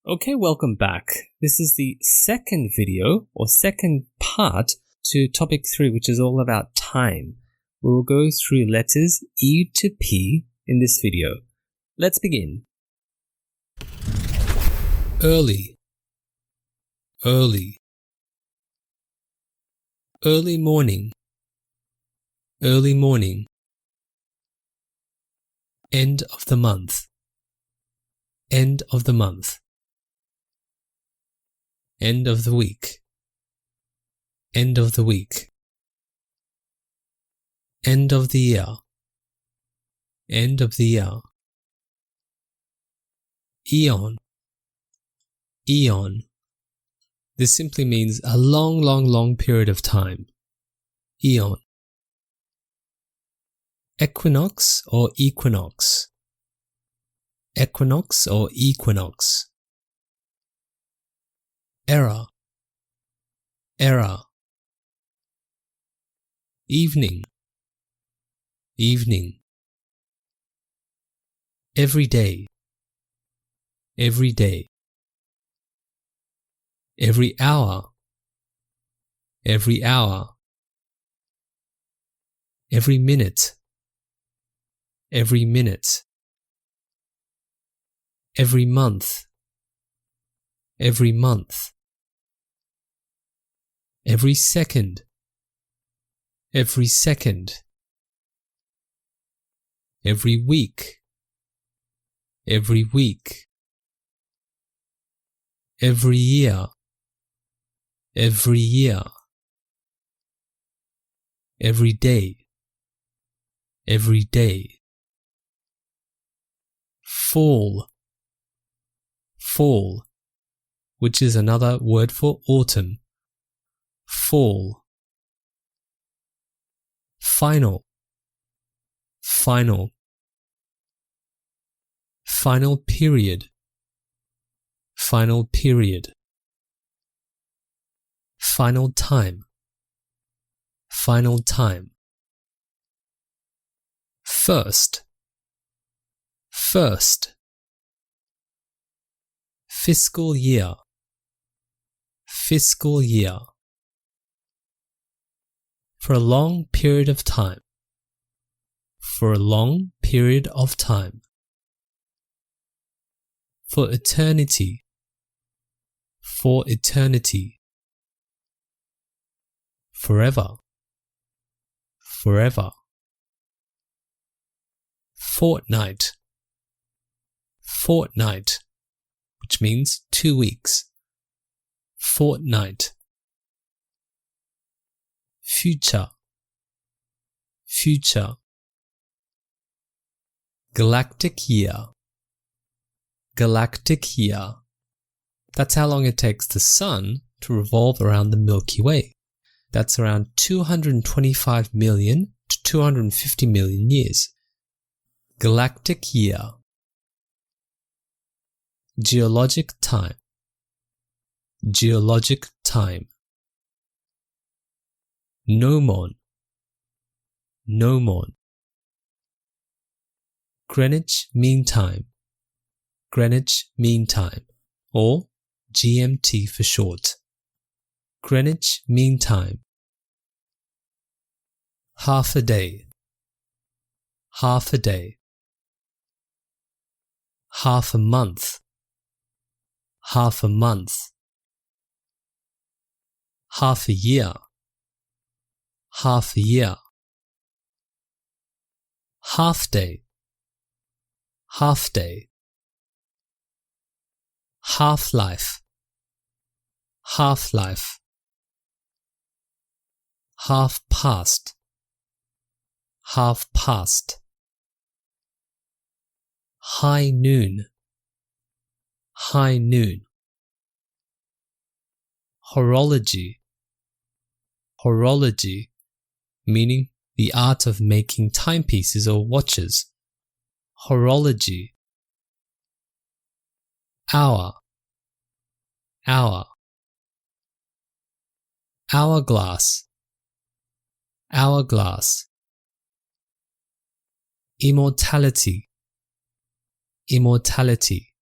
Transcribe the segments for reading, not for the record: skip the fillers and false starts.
Okay, welcome back. This is the second video or second part to topic 3, which is all about time. We will go through letters E to P in this video. Let's begin. Early, early. Early morning, early morning. End of the month, end of the month. End of the week, end of the week. End of the year, end of the year. Eon, eon. This simply means a long period of time. Eon. Equinox or equinox. Equinox or equinox. Era, era. Evening, evening. Every day, every day. Every hour, every hour. Every minute, every minute. Every month, every month. Every second, every second. Every week, every week. Every year, every year. Every day, every day. Fall, fall, which is another word for autumn. Fall. Final, final. Final period, final period. Final time, final time. First, first. Fiscal year, fiscal year. For a long period of time, for a long period of time. For eternity, for eternity. Forever, forever. Fortnight, fortnight, which means 2 weeks. Fortnight. Future, future. Galactic year, galactic year. That's how long it takes the Sun to revolve around the Milky Way. That's around 225 million to 250 million years. Galactic year. Geologic time, geologic time. Gnomon, gnomon. Greenwich Mean Time, Greenwich Mean Time, or GMT for short. Greenwich Mean Time. Half a day, half a day. Half a month, half a month. Half a year, half a year. Half day, half day. Half-life, half-life. Half-past, half-past. High noon, high noon. Horology, horology, meaning the art of making timepieces or watches. Horology. Hour, hour. Hourglass, hourglass. Immortality, immortality.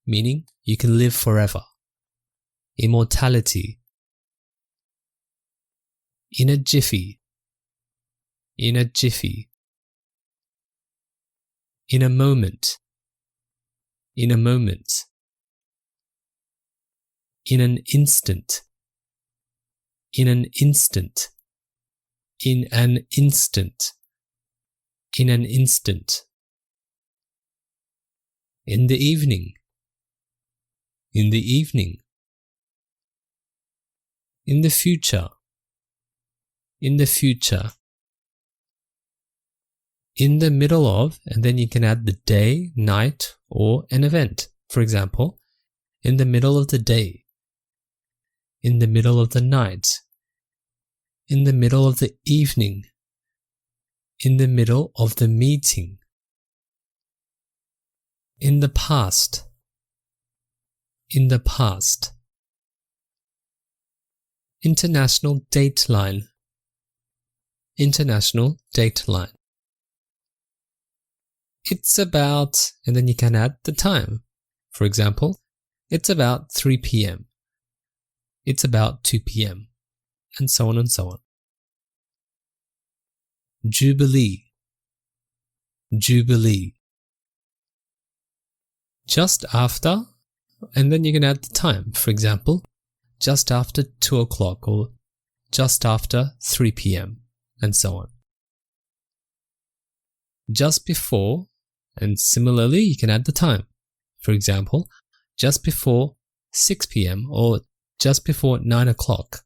meaning you can live forever. Immortality. In a jiffy. In a jiffy. In a moment. In a moment. In an instant. In an instant. In an instant. In an instant. In the evening. In the evening. In the future. In the future. In the middle of, and then you can add the day, night, or an event. For example, in the middle of the day. In the middle of the night. In the middle of the evening. In the middle of the meeting. In the past. In the past. International dateline. International dateline. It's about, and then you can add the time. For example, it's about 3 p.m. It's about 2 p.m. and so on and so on. Jubilee. Jubilee. Just after, and then you can add the time. For example, just after 2 o'clock or just after 3 p.m. and so on. Just before, and similarly you can add the time. For example, just before 6 p.m. or just before 9 o'clock.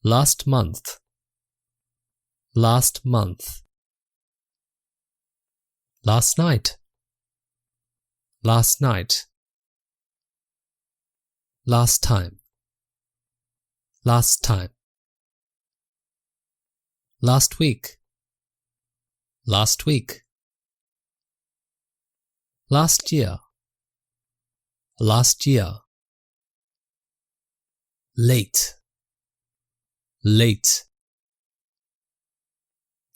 Last month. Last month. Last night. Last night. Last time. Last time. Last week. Last week. Last year. Last year. Late. Late.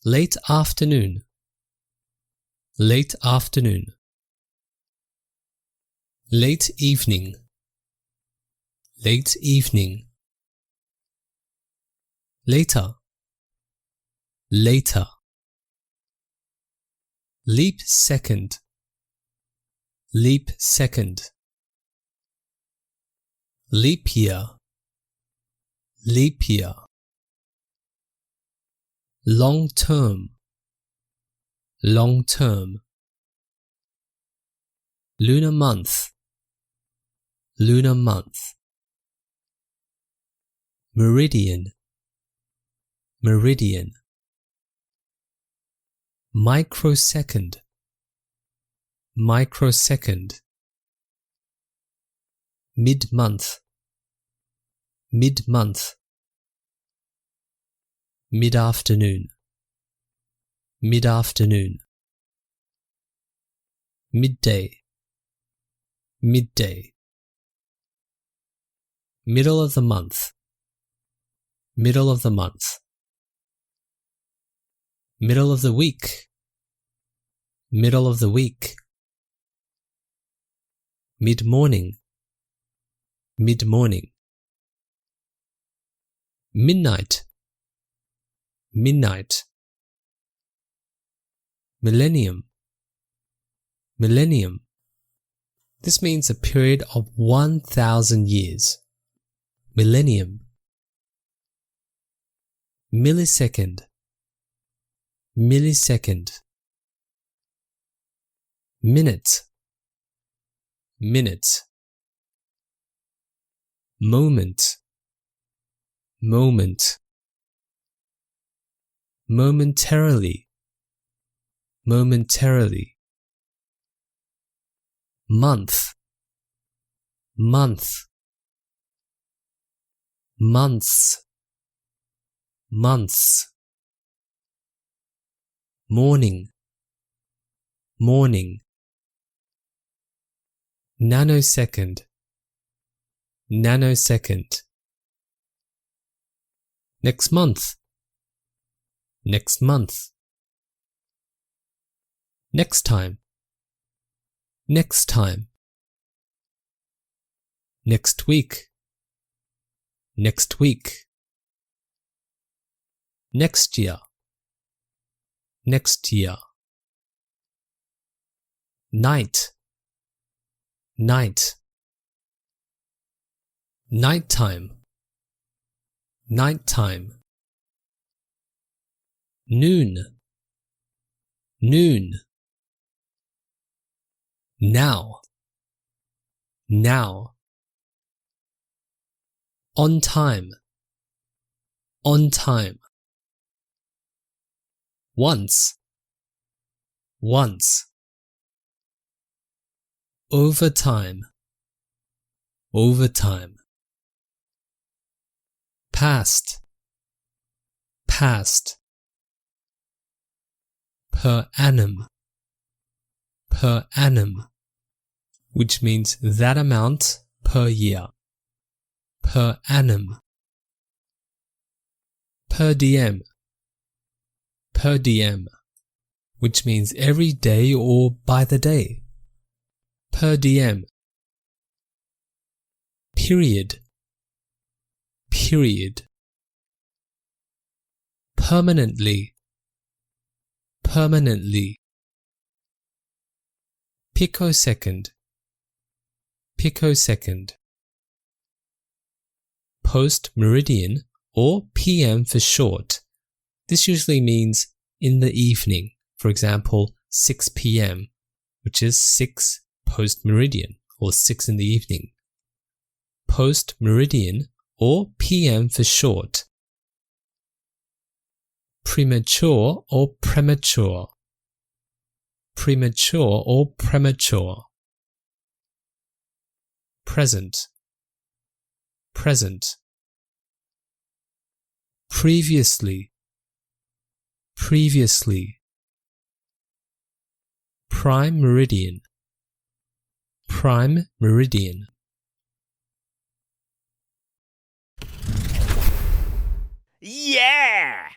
Late afternoon. Late afternoon. Late evening. Late evening. Later. Later. Leap second. Leap second. Leap year. Leap year. Long term. Long term. Lunar month. Lunar month. Meridian. Meridian. Microsecond. Microsecond. Mid-month. Mid-month. Mid-afternoon. Mid-afternoon. Midday. Midday. Middle of the month. Middle of the month. Middle of the week. Middle of the week. Mid-morning. Mid-morning. Midnight. Midnight. Millennium. Millennium. This means a period of 1,000 years. Millennium. Millisecond. Millisecond. Minute. Minute. Moment. Moment. Momentarily. Momentarily. Month. Month. Months. Months. Morning. Morning. Nanosecond. Nanosecond. Next month. Next month. Next time. next time, next week, next week, next year, next year, night, night, nighttime, nighttime, noon, noon, now, now, on time, on time, once, once, overtime, overtime, past, past, per annum, per annum, which means that amount per year, per annum, per diem, per diem, which means every day or by the day, per diem, period, period, permanently, permanently, picosecond, picosecond, post-meridian or PM for short. This usually means in the evening, for example 6 PM, which is 6 post-meridian or 6 in the evening. Post-meridian or PM for short. Premature or premature, premature or premature. Present, present. Previously, previously. Prime meridian, prime meridian. Yeah!